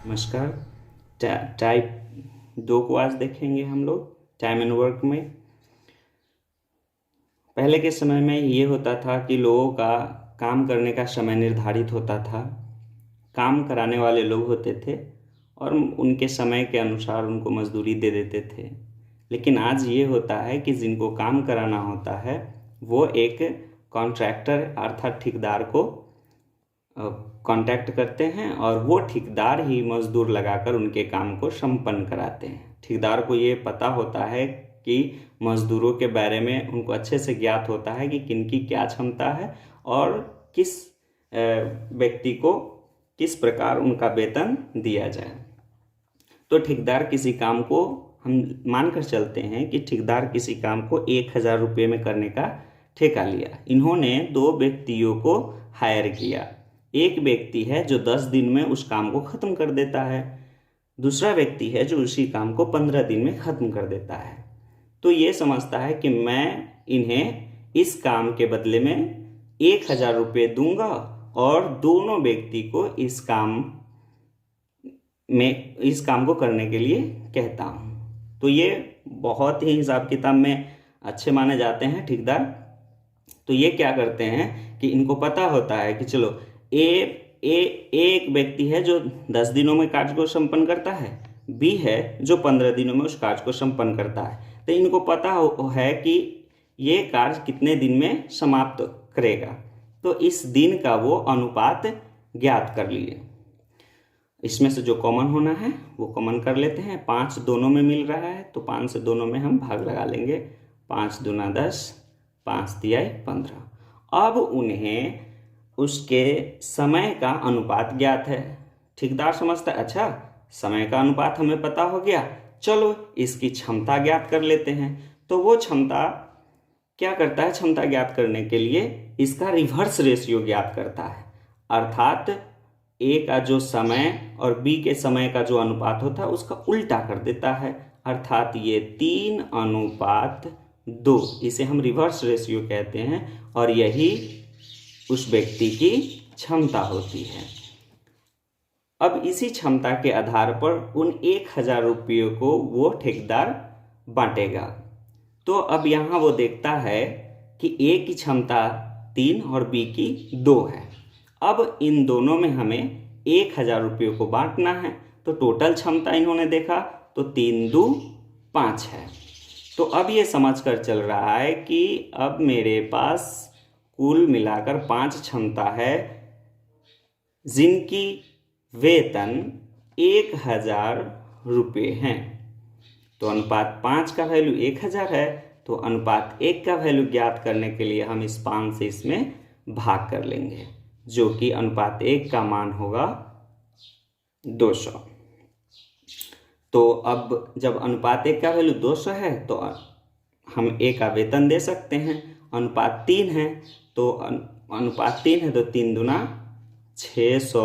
नमस्कार। टाइप 2 को आज देखेंगे हम लोग टाइम एंड वर्क में। पहले के समय में ये होता था कि लोगों का काम करने का समय निर्धारित होता था, काम कराने वाले लोग होते थे और उनके समय के अनुसार उनको मजदूरी दे देते थे। लेकिन आज ये होता है कि जिनको काम कराना होता है वो एक कॉन्ट्रैक्टर अर्थात ठेकेदार को कांटेक्ट करते हैं और वो ठेकेदार ही मजदूर लगाकर उनके काम को संपन्न कराते हैं। ठेकेदार को ये पता होता है कि मजदूरों के बारे में उनको अच्छे से ज्ञात होता है कि किनकी क्या क्षमता है और किस व्यक्ति को किस प्रकार उनका वेतन दिया जाए। तो ठेकेदार किसी काम को, हम मानकर चलते हैं कि ठेकेदार किसी काम को 1000 रुपये में करने का ठेका लिया। इन्होंने 2 व्यक्तियों को हायर किया। एक व्यक्ति है जो 10 दिन में उस काम को ख़त्म कर देता है, दूसरा व्यक्ति है जो उसी काम को 15 दिन में ख़त्म कर देता है। तो ये समझता है कि मैं इन्हें इस काम के बदले में 1000 रुपये दूंगा और दोनों व्यक्ति को इस काम को करने के लिए कहता हूँ। तो ये बहुत ही हिसाब किताब में अच्छे माने जाते हैं ठेकेदार। तो ये क्या करते हैं कि इनको पता होता है कि चलो एक व्यक्ति है जो 10 दिनों में कार्य को संपन्न करता है, बी है जो 15 दिनों में उस कार्य को संपन्न करता है। तो इनको पता है कि ये कार्य कितने दिन में समाप्त करेगा, तो इस दिन का वो अनुपात ज्ञात कर लिए। इसमें से जो कॉमन होना है वो कॉमन कर लेते हैं। 5 दोनों में मिल रहा है तो 5 से दोनों में हम भाग लगा लेंगे। 5 दूना 10, 5 तिहाई 15। अब उन्हें उसके समय का अनुपात ज्ञात है। ठेकेदार समझता है अच्छा समय का अनुपात हमें पता हो गया, चलो इसकी क्षमता ज्ञात कर लेते हैं। तो वो क्षमता क्या करता है, क्षमता ज्ञात करने के लिए इसका रिवर्स रेशियो ज्ञात करता है, अर्थात ए का जो समय और बी के समय का जो अनुपात होता है उसका उल्टा कर देता है, अर्थात ये 3:2। इसे हम रिवर्स रेशियो कहते हैं और यही उस व्यक्ति की क्षमता होती है। अब इसी क्षमता के आधार पर उन 1000 रुपयों को वो ठेकेदार बांटेगा। तो अब यहाँ वो देखता है कि ए की क्षमता 3 और बी की 2 है। अब इन दोनों में हमें 1000 रुपयों को बांटना है। तो टोटल क्षमता इन्होंने देखा तो 3 2 5 है। तो अब ये समझ कर चल रहा है कि अब मेरे पास कुल मिलाकर 5 क्षमता है जिनकी वेतन 1000 रुपये हैं। तो अनुपात 5 का वैल्यू 1000 है, तो अनुपात 1 का वैल्यू ज्ञात करने के लिए हम इस 5 से इसमें भाग कर लेंगे, जो कि अनुपात 1 का मान होगा 200। तो अब जब अनुपात 1 का वैल्यू 200 है तो हम ए का वेतन दे सकते हैं। अनुपात 3 है तो अनुपात 3 है तो 3 दूना 600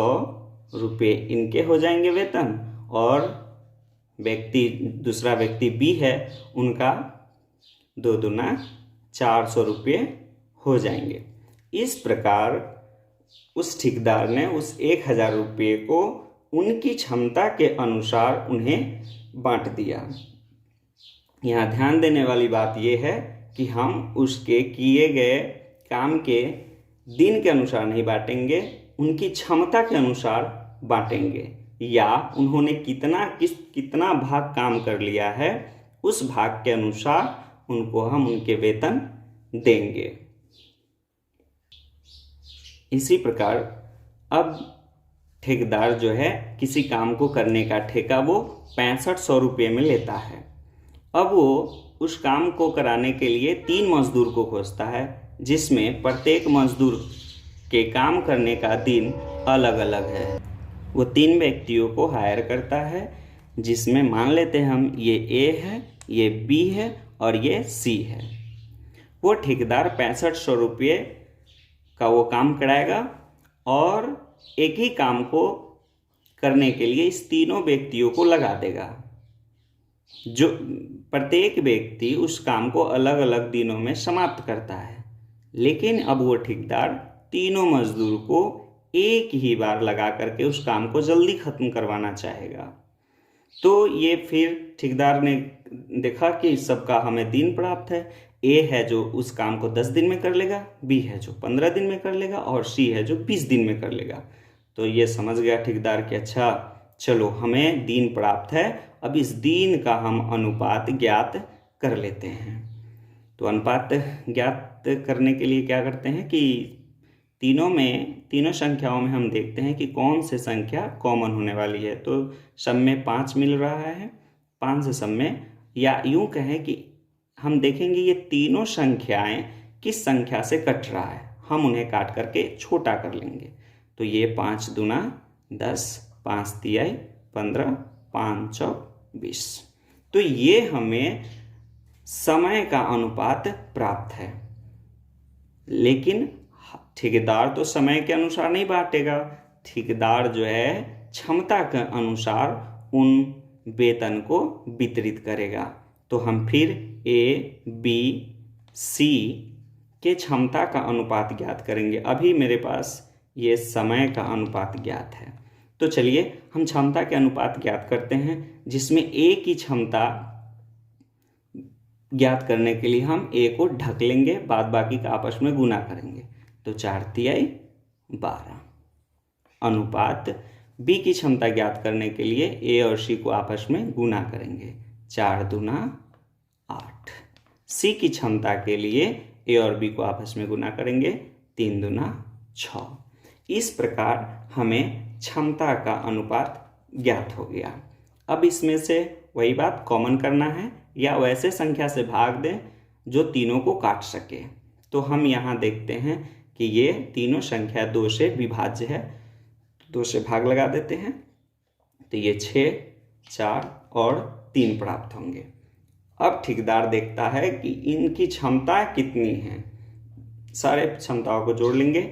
रुपये इनके हो जाएंगे वेतन, और दूसरा व्यक्ति बी है उनका 2 दूना 400 रुपये हो जाएंगे। इस प्रकार उस ठेकेदार ने उस 1000 रुपये को उनकी क्षमता के अनुसार उन्हें बांट दिया। यहाँ ध्यान देने वाली बात यह है कि हम उसके किए गए काम के दिन के अनुसार नहीं बांटेंगे, उनकी क्षमता के अनुसार बांटेंगे, या उन्होंने कितना भाग काम कर लिया है उस भाग के अनुसार उनको हम उनके वेतन देंगे। इसी प्रकार अब ठेकेदार जो है किसी काम को करने का ठेका वो 6500 रुपये में लेता है। अब वो उस काम को कराने के लिए 3 मजदूर को खोजता है, जिसमें प्रत्येक मजदूर के काम करने का दिन अलग अलग है। वो 3 व्यक्तियों को हायर करता है, जिसमें मान लेते हैं हम ये ए है, ये बी है और ये सी है। वो ठेकेदार 6500 रुपये का वो काम कराएगा और एक ही काम को करने के लिए इस तीनों व्यक्तियों को लगा देगा। जो प्रत्येक व्यक्ति उस काम को अलग अलग दिनों में समाप्त करता है, लेकिन अब वो ठेकेदार तीनों मजदूर को एक ही बार लगा करके उस काम को जल्दी खत्म करवाना चाहेगा। तो ये फिर ठेकेदार ने देखा कि सबका हमें दिन प्राप्त है। ए है जो उस काम को 10 दिन में कर लेगा, बी है जो 15 दिन में कर लेगा और सी है जो 20 दिन में कर लेगा। तो ये समझ गया ठेकेदार कि अच्छा चलो हमें दिन प्राप्त है, अब इस दिन का हम अनुपात ज्ञात कर लेते हैं। तो अनुपात ज्ञात करने के लिए क्या करते हैं कि तीनों संख्याओं में हम देखते हैं कि कौन से संख्या कॉमन होने वाली है। तो सब में 5 मिल रहा है, 5 से सब में, या यूं कहें कि हम देखेंगे ये तीनों संख्याएं किस संख्या से कट रहा है, हम उन्हें काट करके छोटा कर लेंगे। तो ये 5 दूना 10, 5 तिहाई 15, 5 चौक 20। तो ये हमें समय का अनुपात प्राप्त है। लेकिन ठेकेदार तो समय के अनुसार नहीं बांटेगा, ठेकेदार जो है क्षमता के अनुसार उन वेतन को वितरित करेगा। तो हम फिर ए, बी, सी के क्षमता का अनुपात ज्ञात करेंगे। अभी मेरे पास ये समय का अनुपात ज्ञात है, तो चलिए हम क्षमता के अनुपात ज्ञात करते हैं, जिसमें ए की क्षमता ज्ञात करने के लिए हम ए को ढक लेंगे, बाद बाकी का आपस में गुना करेंगे। तो 4 तिहाई 12 अनुपात बी की क्षमता ज्ञात करने के लिए ए और सी को आपस में गुना करेंगे, 4 दूना 8। सी की क्षमता के लिए ए और बी को आपस में गुना करेंगे, 3 दूना 6। इस प्रकार हमें क्षमता का अनुपात ज्ञात हो गया। अब इसमें से वही बात कॉमन करना है या वैसे संख्या से भाग दें जो तीनों को काट सके। तो हम यहाँ देखते हैं कि ये तीनों संख्या 2 से विभाज्य है, 2 से भाग लगा देते हैं। तो ये 6, 4 और 3 प्राप्त होंगे। अब ठेकेदार देखता है कि इनकी क्षमता कितनी है, सारे क्षमताओं को जोड़ लेंगे,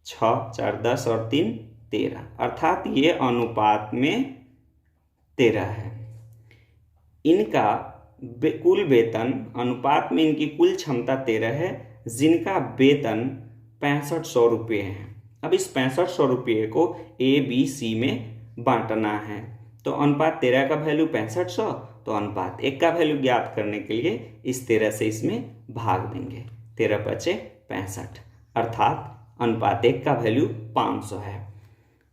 6, 4, 10 और 3, 13, अर्थात ये अनुपात में 13 है। इनका कुल वेतन अनुपात में इनकी कुल क्षमता 13 है, जिनका वेतन 6500 रुपये है। अब इस 6500 रुपये को ए, बी, सी में बांटना है। तो अनुपात 13 का वैल्यू 6500, तो अनुपात 1 का वैल्यू ज्ञात करने के लिए इस 13 से इसमें भाग देंगे, 13 बचे 65, अर्थात अनुपात 1 का वैल्यू 500 है।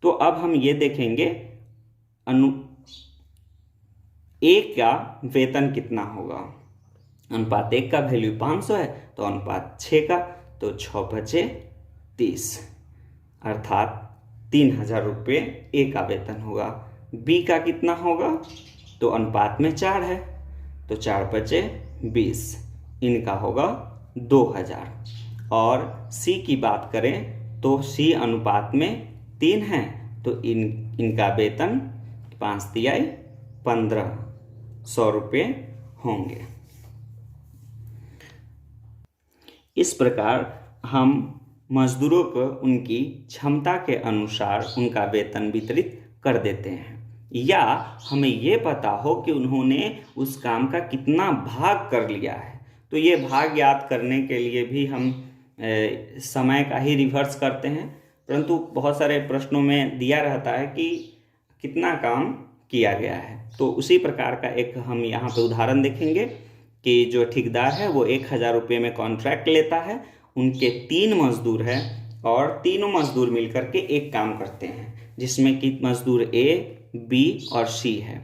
तो अब हम ये देखेंगे ए का वेतन कितना होगा। अनुपात 1 का वैल्यू 500 है, तो अनुपात 6 का, तो 6 बचे 30, अर्थात 3000 रुपये ए का वेतन होगा। बी का कितना होगा, तो अनुपात में 4 है, तो 4 बचे 20, इनका होगा 2000। और सी की बात करें तो सी अनुपात में 3 है, तो इनका वेतन 5 तिहाई 1500 रुपये होंगे। इस प्रकार हम मजदूरों को उनकी क्षमता के अनुसार उनका वेतन वितरित कर देते हैं, या हमें ये पता हो कि उन्होंने उस काम का कितना भाग कर लिया है। तो ये भाग ज्ञात करने के लिए भी हम समय का ही रिवर्स करते हैं, परंतु बहुत सारे प्रश्नों में दिया रहता है कि कितना काम किया गया है। तो उसी प्रकार का एक हम यहाँ पे उदाहरण देखेंगे कि जो ठेकेदार है वो 1000 रुपये में कॉन्ट्रैक्ट लेता है, उनके 3 मजदूर हैं और तीनों मजदूर मिलकर के एक काम करते हैं, जिसमें कि मजदूर ए, बी और सी है।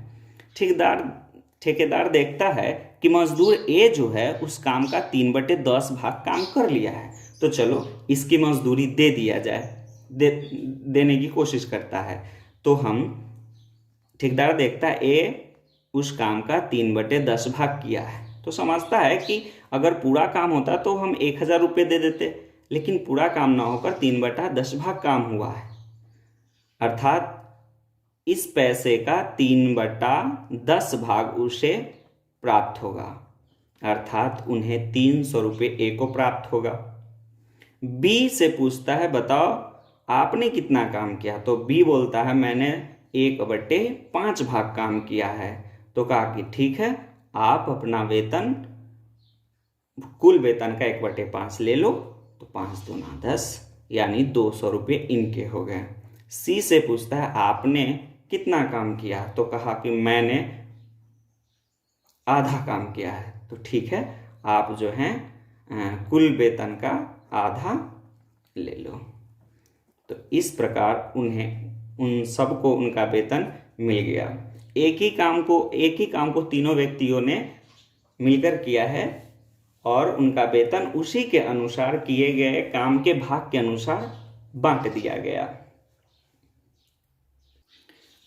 ठेकेदार देखता है कि मजदूर ए जो है उस काम का 3/10 भाग काम कर लिया है, तो चलो इसकी मजदूरी दे दिया जाए, देने की कोशिश करता है। तो हम ठेकेदार देखता है ए उस काम का 3/10 भाग किया है, तो समझता है कि अगर पूरा काम होता तो हम 1000 रुपये दे देते, लेकिन पूरा काम ना होकर 3/10 भाग काम हुआ है, अर्थात इस पैसे का 3/10 भाग उसे प्राप्त होगा, अर्थात उन्हें 300 रुपये ए को प्राप्त होगा। बी से पूछता है बताओ आपने कितना काम किया, तो बी बोलता है मैंने 1/5 भाग काम किया है। तो कहा कि ठीक है, आप अपना वेतन कुल वेतन का 1/5 ले लो, तो 5 दूना 10, यानी 200 रुपये इनके हो गए। सी से पूछता है आपने कितना काम किया, तो कहा कि मैंने आधा काम किया है। तो ठीक है, आप जो हैं कुल वेतन का आधा ले लो। तो इस प्रकार उन सबको उनका वेतन मिल गया। एक ही काम को तीनों व्यक्तियों ने मिलकर किया है और उनका वेतन उसी के अनुसार किए गए काम के भाग के अनुसार बांट दिया गया।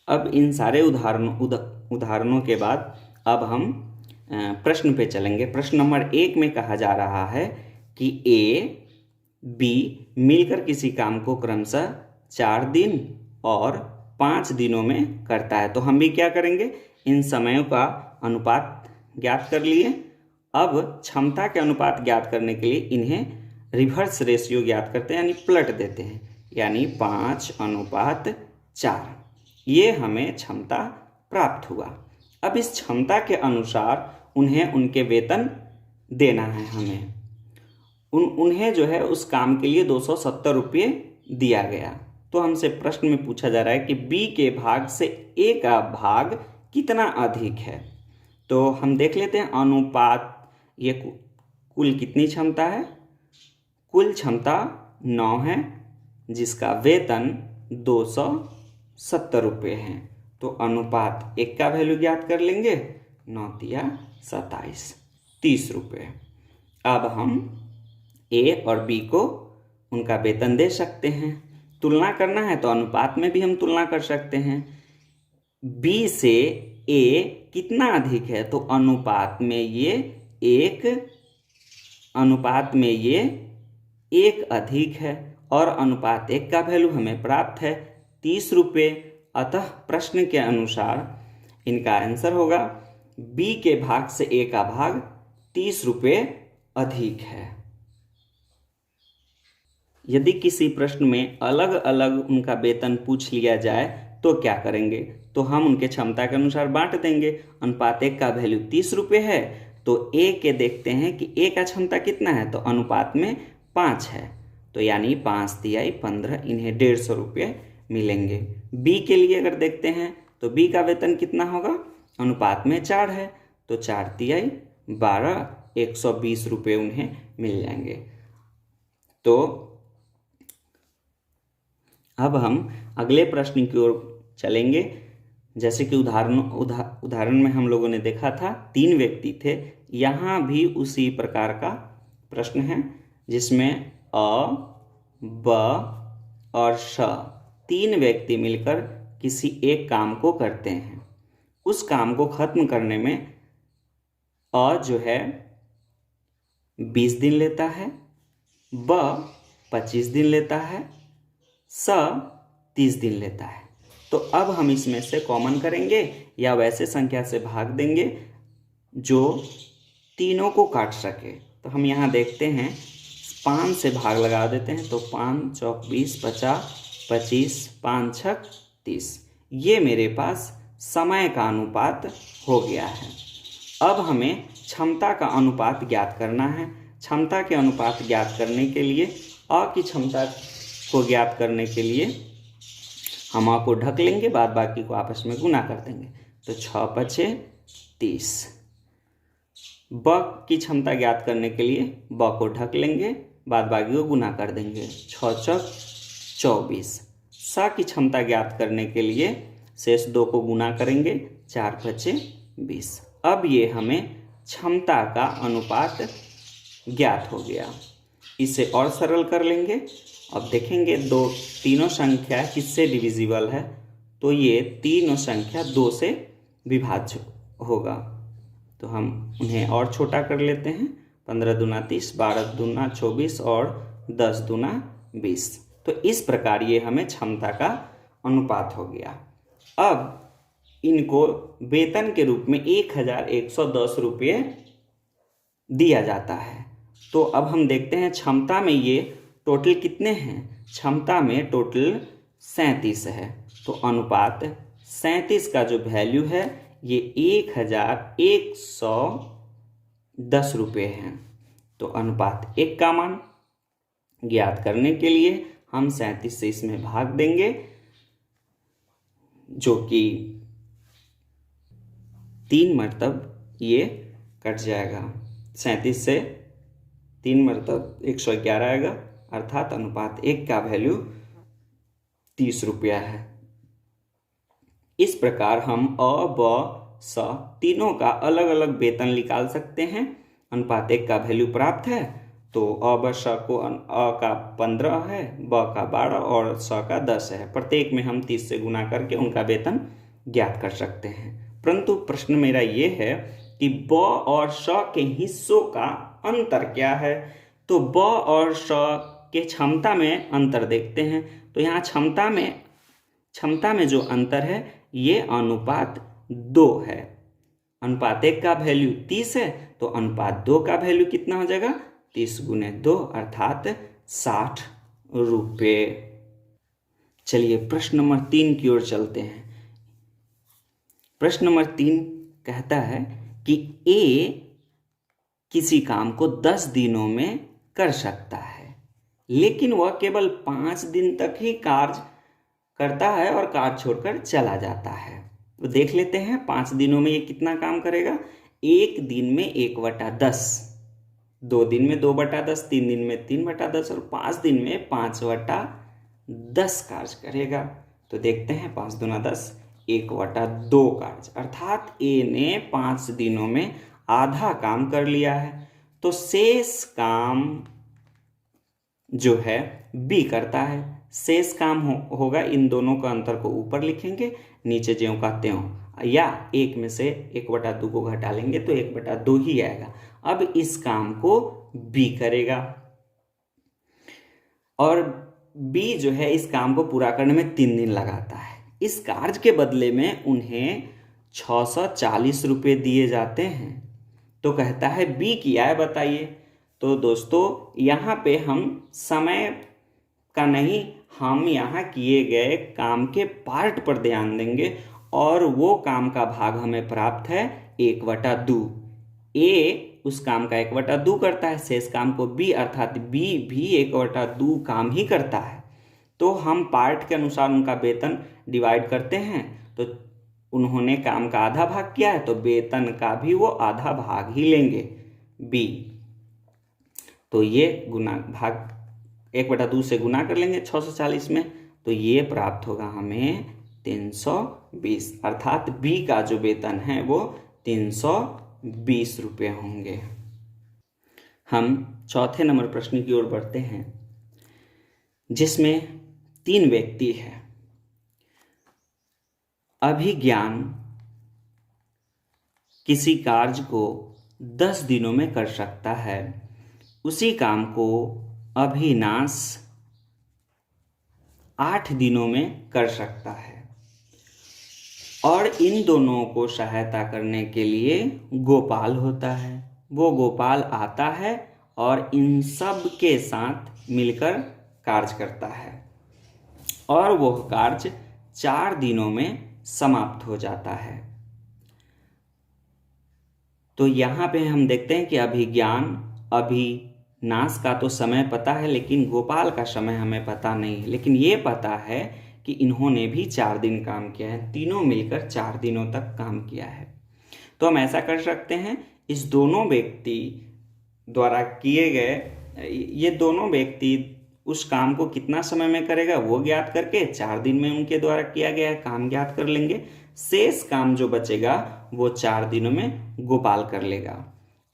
अब इन सारे उदाहरणों के बाद अब हम प्रश्न पे चलेंगे। प्रश्न नंबर 1 में कहा जा रहा है कि ए बी मिलकर किसी काम को क्रमशः 4 दिन और 5 दिनों में करता है। तो हम भी क्या करेंगे, इन समयों का अनुपात ज्ञात कर लिए। अब क्षमता के अनुपात ज्ञात करने के लिए इन्हें रिवर्स रेशियो ज्ञात करते हैं, यानी पलट देते हैं, यानी 5:4। ये हमें क्षमता प्राप्त हुआ। अब इस क्षमता के अनुसार उन्हें उनके वेतन देना है। हमें उन्हें जो है उस काम के लिए 270 रुपये दिया गया। तो हमसे प्रश्न में पूछा जा रहा है कि बी के भाग से ए का भाग कितना अधिक है। तो हम देख लेते हैं अनुपात, ये कुल कितनी क्षमता है, कुल क्षमता 9 है जिसका वेतन 270 रुपये है। तो अनुपात 1 का वैल्यू ज्ञात कर लेंगे, 9 × 27 30 रुपये। अब हम ए और बी को उनका वेतन दे सकते हैं। तुलना करना है तो अनुपात में भी हम तुलना कर सकते हैं। बी से ए कितना अधिक है, तो अनुपात में ये एक अधिक है और अनुपात 1 का वैल्यू हमें प्राप्त है 30 रुपये। अतः प्रश्न के अनुसार इनका आंसर होगा बी के भाग से ए का भाग 30 रुपये अधिक है। यदि किसी प्रश्न में अलग अलग उनका वेतन पूछ लिया जाए तो क्या करेंगे, तो हम उनके क्षमता के अनुसार बांट देंगे। अनुपात 1 का वैल्यू 30 रुपये है, तो ए के देखते हैं कि ए का क्षमता कितना है, तो अनुपात में 5 है, तो यानी 5×3 = 15, इन्हें 150 रुपये मिलेंगे। बी के लिए अगर देखते हैं तो बी का वेतन कितना होगा, अनुपात में 4 है, तो 4×3 = 12, 120 रुपये उन्हें मिल जाएंगे। तो अब हम अगले प्रश्न की ओर चलेंगे। जैसे कि उदाहरण में हम लोगों ने देखा था 3 व्यक्ति थे, यहाँ भी उसी प्रकार का प्रश्न है जिसमें अ, ब और श 3 व्यक्ति मिलकर किसी एक काम को करते हैं। उस काम को खत्म करने में अ जो है 20 दिन लेता है, ब 25 दिन लेता है, स 30 दिन लेता है। तो अब हम इसमें से कॉमन करेंगे या वैसे संख्या से भाग देंगे जो तीनों को काट सके। तो हम यहाँ देखते हैं 5 से भाग लगा देते हैं, तो 5 चौक 20, 50, 25, 5 छक 30। ये मेरे पास समय का अनुपात हो गया है। अब हमें क्षमता का अनुपात ज्ञात करना है। क्षमता के अनुपात ज्ञात करने के लिए अ की क्षमता को ज्ञात करने के लिए हम अ को ढक लेंगे, बाद बाकी को आपस में गुना कर देंगे, तो 6×5 = 30। ब की क्षमता ज्ञात करने के लिए ब को ढक लेंगे, बाद बाकी को गुना कर देंगे, 6×4 = 24। स की क्षमता ज्ञात करने के लिए शेष 2 को गुना करेंगे, 4×5 = 20। अब ये हमें क्षमता का अनुपात ज्ञात हो गया। इसे और सरल कर लेंगे। अब देखेंगे तीनों संख्या किससे डिविजिबल है, तो ये तीनों संख्या 2 से विभाज्य होगा। तो हम उन्हें और छोटा कर लेते हैं, 15×2 = 30, 12×2 = 24 और 10×2 = 20। तो इस प्रकार ये हमें क्षमता का अनुपात हो गया। अब इनको वेतन के रूप में 1110 रुपये दिया जाता है। तो अब हम देखते हैं क्षमता में ये टोटल कितने हैं। क्षमता में टोटल 37 है, तो अनुपात 37 का जो वैल्यू है ये 1110 रुपये है। तो अनुपात 1 का मान ज्ञात करने के लिए हम 37 से इसमें भाग देंगे, जो कि 3 मरतब ये कट जाएगा। 37 से 3 मरतब 111 आएगा, अर्थात अनुपात 1 का वैल्यू 30 रुपया है। इस प्रकार हम अ, ब, स तीनों का अलग अलग वेतन निकाल सकते हैं। अनुपात 1 का वैल्यू प्राप्त है तो अ, ब, स को अ का 15 है, ब का 12 और स का 10 है। प्रत्येक में हम 30 से गुना करके उनका वेतन ज्ञात कर सकते हैं। परंतु प्रश्न मेरा ये है कि ब और स के हिस्सों का अंतर क्या है। तो ब और स के क्षमता में अंतर देखते हैं। तो यहाँ क्षमता में जो अंतर है ये अनुपात 2 है। अनुपात 1 का वैल्यू 30 है तो अनुपात 2 का वैल्यू कितना हो जाएगा, 30 गुने 2 अर्थात 60 रुपये। चलिए प्रश्न नंबर 3 की ओर चलते हैं। प्रश्न नंबर 3 कहता है कि ए किसी काम को 10 दिनों में कर सकता है, लेकिन वह केवल 5 दिन तक ही कार्य करता है और कार्य छोड़कर चला जाता है। तो देख लेते हैं 5 दिनों में ये कितना काम करेगा। 1 दिन में 1/10, 2 दिन में 2/10, 3 दिन में 3/10 और 5 दिन में 5/10 कार्य करेगा। तो देखते हैं 5 दूना 10, 1/2 कार्य, अर्थात ए ने 5 दिनों में आधा काम कर लिया है। तो शेष काम जो है बी करता है। शेष काम होगा, इन दोनों का अंतर को ऊपर लिखेंगे, नीचे ज्यों का त्यों, या 1 में से 1/2 को घटा लेंगे तो 1/2 ही आएगा। अब इस काम को बी करेगा और बी जो है इस काम को पूरा करने में 3 दिन लगाता है। इस कार्य के बदले में उन्हें 640 रुपये दिए जाते हैं। तो कहता है बी किया है बताइए। तो दोस्तों यहाँ पे हम समय का नहीं, हम यहाँ किए गए काम के पार्ट पर ध्यान देंगे और वो काम का भाग हमें प्राप्त है 1/2। ए उस काम का 1/2 करता है, शेष काम को बी अर्थात बी भी 1/2 काम ही करता है। तो हम पार्ट के अनुसार उनका वेतन डिवाइड करते हैं। तो उन्होंने काम का आधा भाग किया है तो वेतन का भी वो आधा भाग ही लेंगे बी। तो ये गुना भाग 1/2 से गुना कर लेंगे 640 में, तो ये प्राप्त होगा हमें 320, अर्थात बी का जो वेतन है वो 320 रुपये होंगे। हम चौथे नंबर प्रश्न की ओर बढ़ते हैं, जिसमें 3 व्यक्ति हैं। अभिज्ञान किसी कार्य को 10 दिनों में कर सकता है, उसी काम को अभिनाश 8 दिनों में कर सकता है और इन दोनों को सहायता करने के लिए गोपाल होता है। वो गोपाल आता है और इन सब के साथ मिलकर कार्य करता है और वह कार्य 4 दिनों में समाप्त हो जाता है। तो यहाँ पे हम देखते हैं कि अभिज्ञान, अभिनाश का तो समय पता है लेकिन गोपाल का समय हमें पता नहीं है, लेकिन ये पता है कि इन्होंने भी 4 दिन काम किया है, तीनों मिलकर 4 दिनों तक काम किया है। तो हम ऐसा कर सकते हैं, इस दोनों व्यक्ति द्वारा किए गए, ये दोनों व्यक्ति उस काम को कितना समय में करेगा वो ज्ञात करके 4 दिन में उनके द्वारा किया गया काम ज्ञात कर लेंगे। शेष काम जो बचेगा वो 4 दिनों में गोपाल कर लेगा।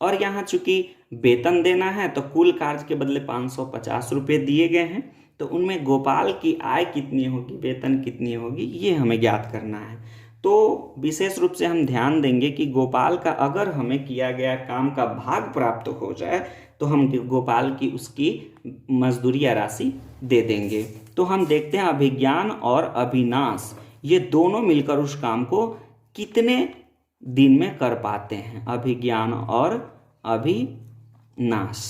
और यहाँ चूंकि वेतन देना है तो कुल कार्य के बदले 550 रुपये दिए गए हैं, तो उनमें गोपाल की आय कितनी होगी, वेतन कितनी होगी, ये हमें ज्ञात करना है। तो विशेष रूप से हम ध्यान देंगे कि गोपाल का अगर हमें किया गया काम का भाग प्राप्त हो जाए तो हम गोपाल की उसकी मजदूरी या राशि दे देंगे। तो हम देखते हैं अभिज्ञान और अभिनाश ये दोनों मिलकर उस काम को कितने दिन में कर पाते हैं, अभिज्ञान और अभिनाश।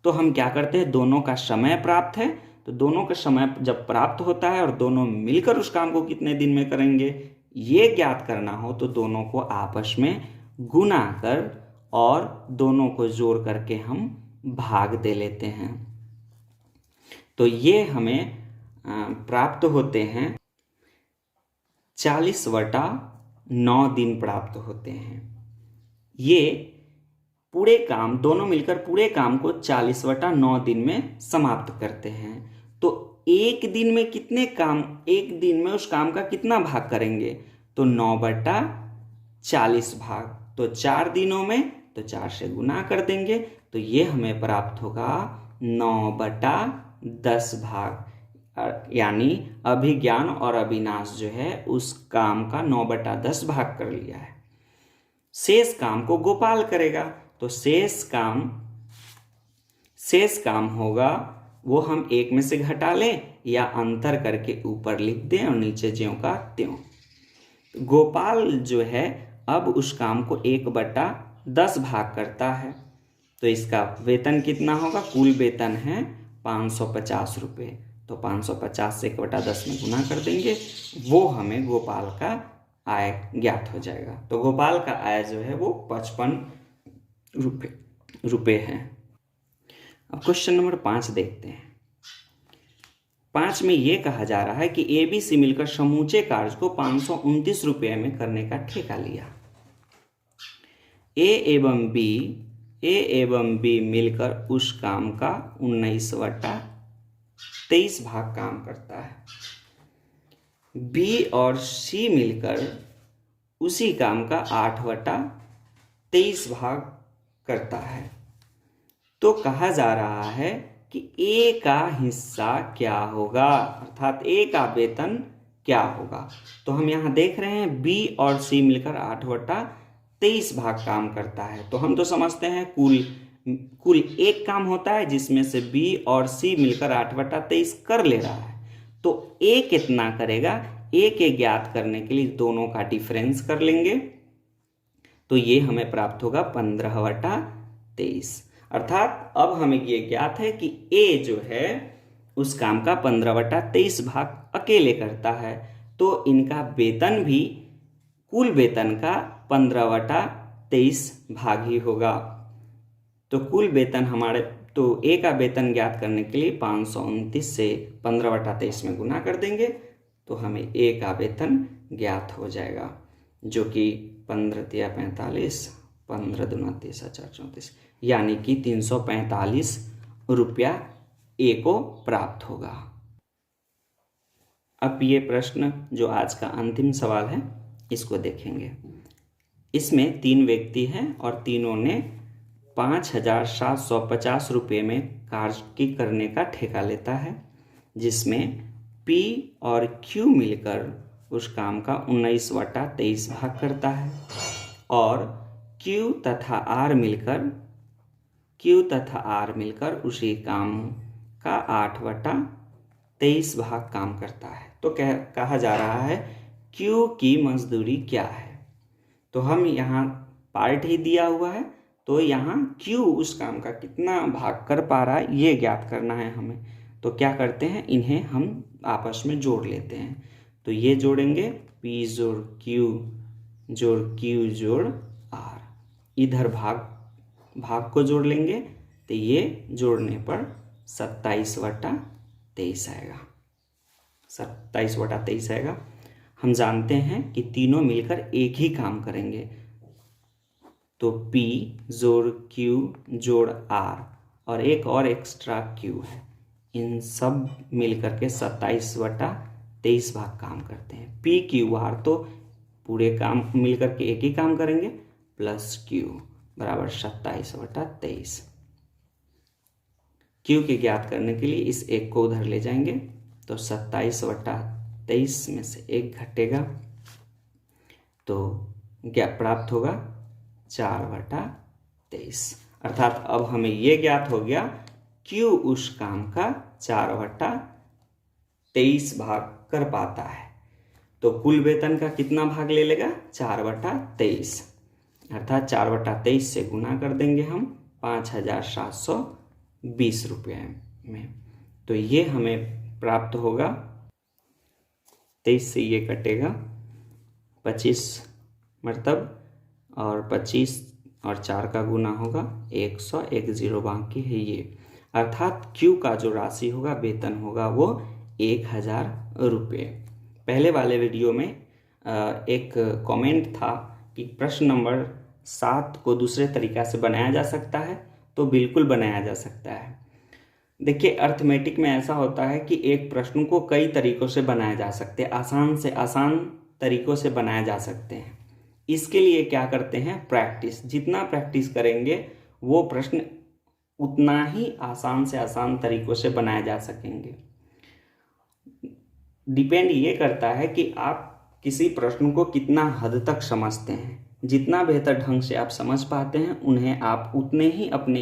तो हम क्या करते हैं, दोनों का समय प्राप्त है, तो दोनों का समय जब प्राप्त होता है और दोनों मिलकर उस काम को कितने दिन में करेंगे ये ज्ञात करना हो तो दोनों को आपस में गुना कर और दोनों को जोड़ करके हम भाग दे लेते हैं। तो ये हमें प्राप्त होते हैं 40/9 दिन प्राप्त होते हैं। ये पूरे काम, दोनों मिलकर पूरे काम को 40/9 दिन में समाप्त करते हैं। तो एक दिन में कितने काम, एक दिन में उस काम का कितना भाग करेंगे? तो 9/40 भाग। तो 4 दिनों में तो 4 से गुना कर देंगे, तो ये हमें प्राप्त होगा 9/10 भाग। यानी अभिज्ञान और अविनाश जो है उस काम का 9/10 भाग कर लिया है। शेष काम को गोपाल करेगा, तो शेष काम होगा वो हम एक में से घटा लें या अंतर करके ऊपर लिख दें और नीचे ज्यों का त्यों। गोपाल जो है अब उस काम को 1/10 भाग करता है, तो इसका वेतन कितना होगा? कुल वेतन है 550 रुपये, तो 550 से 1/10 में गुना कर देंगे, वो हमें गोपाल का आय ज्ञात हो जाएगा। तो गोपाल का आय जो है वो 55 रुपये है। अब क्वेश्चन नंबर 5 देखते हैं। 5 में ये कहा जा रहा है कि ABC मिलकर समूचे कार्य को 529 रुपये में करने का ठेका लिया। ए एवं बी मिलकर उस काम का 19/23 भाग काम करता है। बी और सी मिलकर उसी काम का 8/23 भाग करता है। तो कहा जा रहा है कि ए का हिस्सा क्या होगा, अर्थात ए का वेतन क्या होगा। तो हम यहाँ देख रहे हैं बी और सी मिलकर 8/23 भाग काम करता है। तो हम तो समझते हैं कुल एक काम होता है जिसमें से बी और सी मिलकर 8/23 कर ले रहा है। तो ए कितना करेगा? ए के ज्ञात करने के लिए दोनों का डिफरेंस कर लेंगे, तो ये हमें प्राप्त होगा 15/23। अर्थात अब हमें ये ज्ञात है कि ए जो है उस काम का 15/23 भाग अकेले करता है, तो इनका वेतन भी कुल वेतन का 15/23 भाग ही होगा। तो कुल वेतन तो ए का वेतन ज्ञात करने के लिए 529 से 15/23 में गुना कर देंगे, तो हमें ए का वेतन ज्ञात हो जाएगा, जो कि 15×3 = 45, 15×2 = 30, 4 = 34, यानी कि 345 रुपया ए को प्राप्त होगा। अब ये प्रश्न जो आज का अंतिम सवाल है इसको देखेंगे। इसमें 3 व्यक्ति हैं और तीनों ने 5,750 रुपये में कार्य करने का ठेका लेता है, जिसमें P और Q मिलकर उस काम का 19/23 भाग करता है और Q तथा R मिलकर उसी काम का 8/23 भाग काम करता है। तो कहा जा रहा है Q की मजदूरी क्या है। तो हम यहाँ पार्ट ही दिया हुआ है, तो यहाँ Q उस काम का कितना भाग कर पा रहा है ये ज्ञात करना है हमें। तो क्या करते हैं, इन्हें हम आपस में जोड़ लेते हैं। तो ये जोड़ेंगे P जोड़ Q जोड़ R, इधर भाग को जोड़ लेंगे, तो ये जोड़ने पर 27/23 आएगा। 27/23 आएगा। हम जानते हैं कि तीनों मिलकर एक ही काम करेंगे, तो P जोड़ Q जोड़ R और एक और एक्स्ट्रा Q है, इन सब मिलकर के 27/23 भाग काम करते हैं। P Q R तो पूरे काम मिलकर के एक ही काम करेंगे, प्लस Q बराबर 27/23। Q के ज्ञात करने के लिए इस एक को उधर ले जाएंगे, तो 27/23 में से एक घटेगा, तो क्या प्राप्त होगा 4/23। अर्थात अब हमें ये ज्ञात हो गया Q उस काम का 4/23 भाग कर पाता है। तो कुल वेतन का कितना भाग ले लेगा? 4/23, अर्थात 4/23 से गुना कर देंगे हम 5,720 रुपये में। तो ये हमें प्राप्त होगा, 23 से ये कटेगा 25 मरतब, और 25 और 4 का गुना होगा 100, 10 बाकी है ये। अर्थात Q का जो राशि होगा, वेतन होगा, वो 1000 रुपये। पहले वाले वीडियो में एक कमेंट था कि प्रश्न नंबर 7 को दूसरे तरीक़ा से बनाया जा सकता है, तो बिल्कुल बनाया जा सकता है। देखिए, अर्थमेटिक में ऐसा होता है कि एक प्रश्न को कई तरीक़ों से बनाया जा सकते हैं, आसान से आसान तरीक़ों से बनाया जा सकते हैं। इसके लिए क्या करते हैं, प्रैक्टिस। जितना प्रैक्टिस करेंगे वो प्रश्न उतना ही आसान से आसान तरीक़ों से बनाए जा सकेंगे। डिपेंड ये करता है कि आप किसी प्रश्न को कितना हद तक समझते हैं। जितना बेहतर ढंग से आप समझ पाते हैं, उन्हें आप उतने ही अपने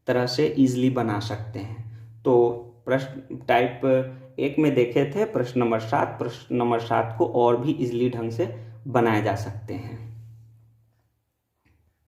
तरह से ईजिली बना सकते हैं। तो प्रश्न टाइप 1 में देखे थे प्रश्न नंबर 7। प्रश्न नंबर 7 को और भी ईजिली ढंग से बनाए जा सकते हैं।